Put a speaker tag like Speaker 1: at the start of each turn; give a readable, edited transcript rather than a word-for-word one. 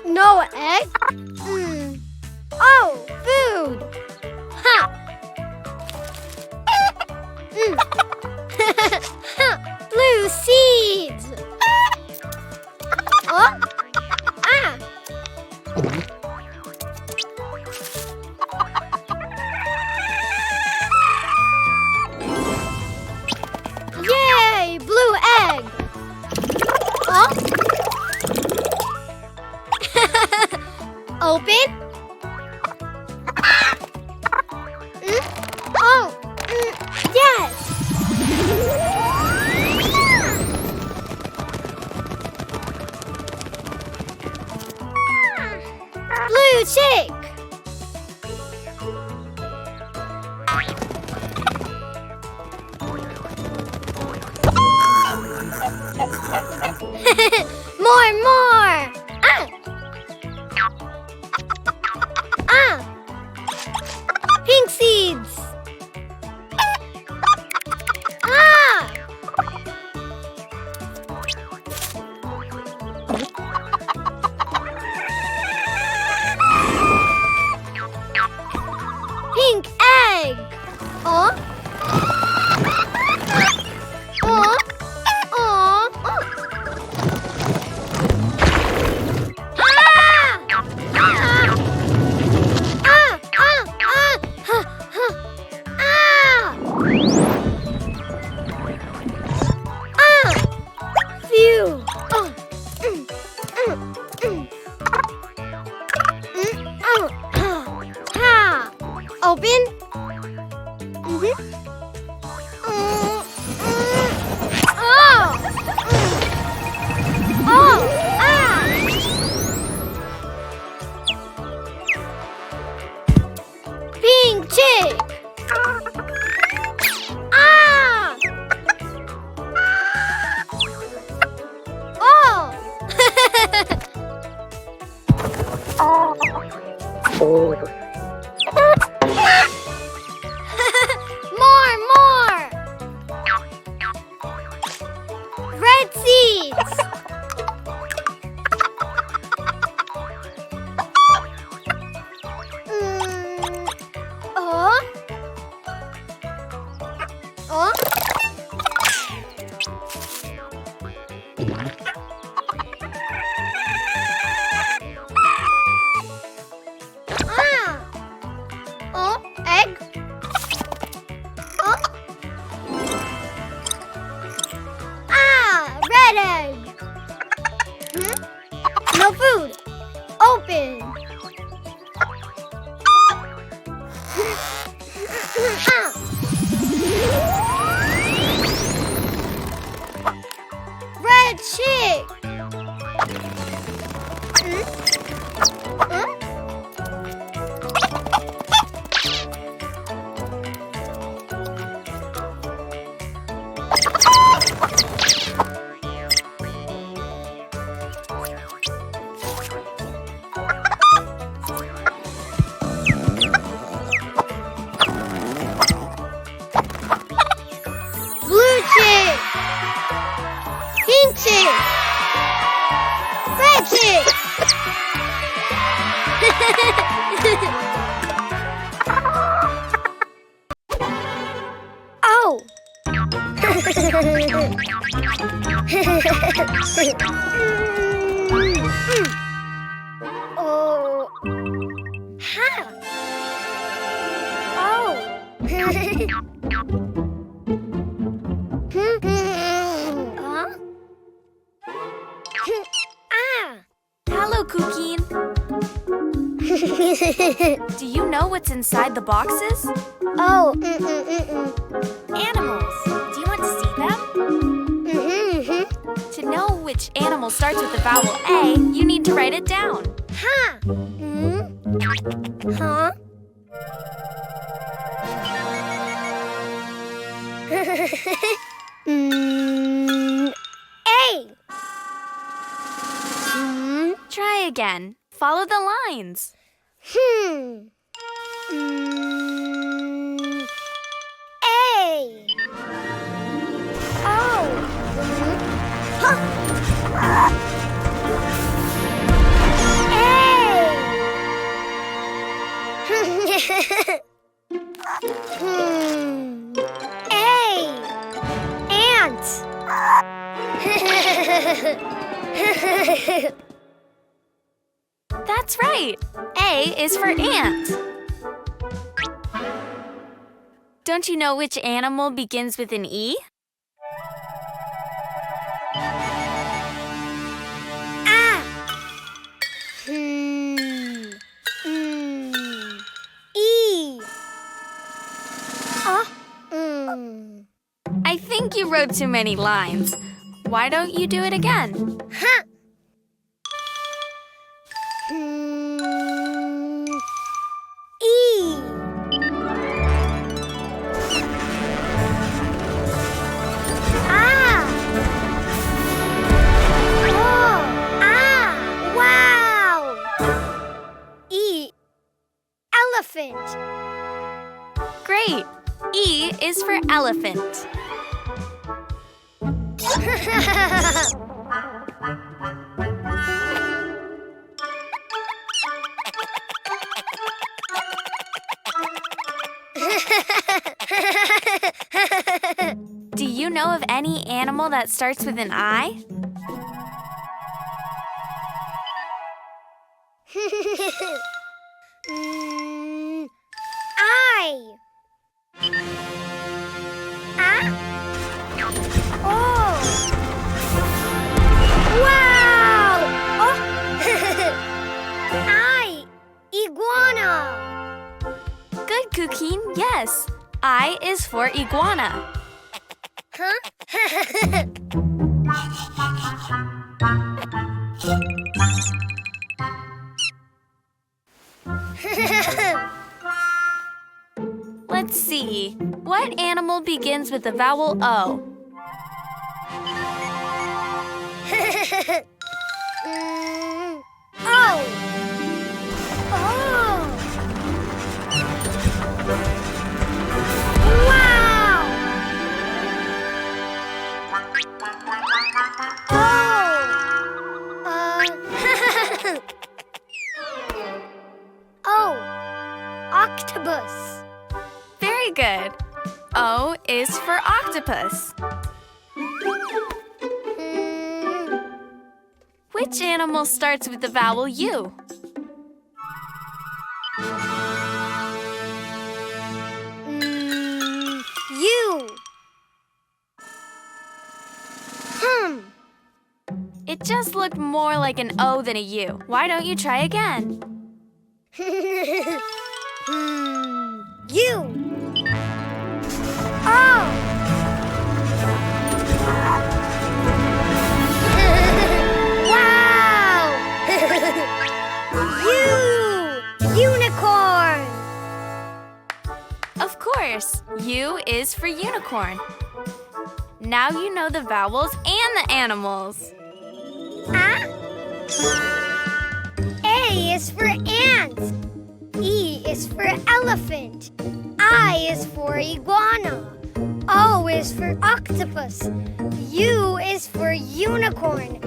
Speaker 1: No egg? Oh, food! Ha! Blue seeds! Oh? Ah! Yay! Blue egg! Oh? Open? Oh! Yes! Blue chick! More! Ah! Ah! Pink seeds! Ah! Pink egg! Oh? Oh? Oh? Open? Pink chick! Ah! Oh! More! Red seeds! Oh? Oh? Ah! Oh, egg? Oh? Ah, red egg! No food! Open! Ah. Red chick! Blue chick! Pink chick! Red chick! Oh! Oh! Ha! Oh! Huh? Ah!
Speaker 2: Hello, Cuquin. Do you know what's inside the boxes?
Speaker 1: Oh!
Speaker 2: Animals. Do you want to see them? To know which animal starts with the vowel A, you need to write it down.
Speaker 1: Ha! Huh? A!
Speaker 2: again. Follow the lines.
Speaker 1: A. Oh. A. Ant.
Speaker 2: That's right. A is for ant. Don't you know which animal begins with an E?
Speaker 1: Ah. E.
Speaker 2: I think you wrote too many lines. Why don't you do it again?
Speaker 1: Huh. E. Ah. Oh. Ah. Wow. E. Elephant.
Speaker 2: Great. E is for elephant. Do you know of any animal that starts with an I?
Speaker 1: I. Ah. Oh. Wow. Oh. I. Iguana.
Speaker 2: Good, Cuquin. Yes. I is for iguana.
Speaker 1: Huh?
Speaker 2: Let's see. What animal begins with the vowel O?
Speaker 1: Oh. Oh. Wow. Oh. Octopus.
Speaker 2: Very good. O is for octopus. Which animal starts with the vowel U?
Speaker 1: U.
Speaker 2: It just looked more like an O than a U. Why don't you try again?
Speaker 1: U. Oh. Wow. U. Unicorn.
Speaker 2: Of course. U is for unicorn. Now you know the vowels and the animals.
Speaker 1: Ah. A is for ant. E is for elephant. I is for iguana. O is for octopus. U is for unicorn.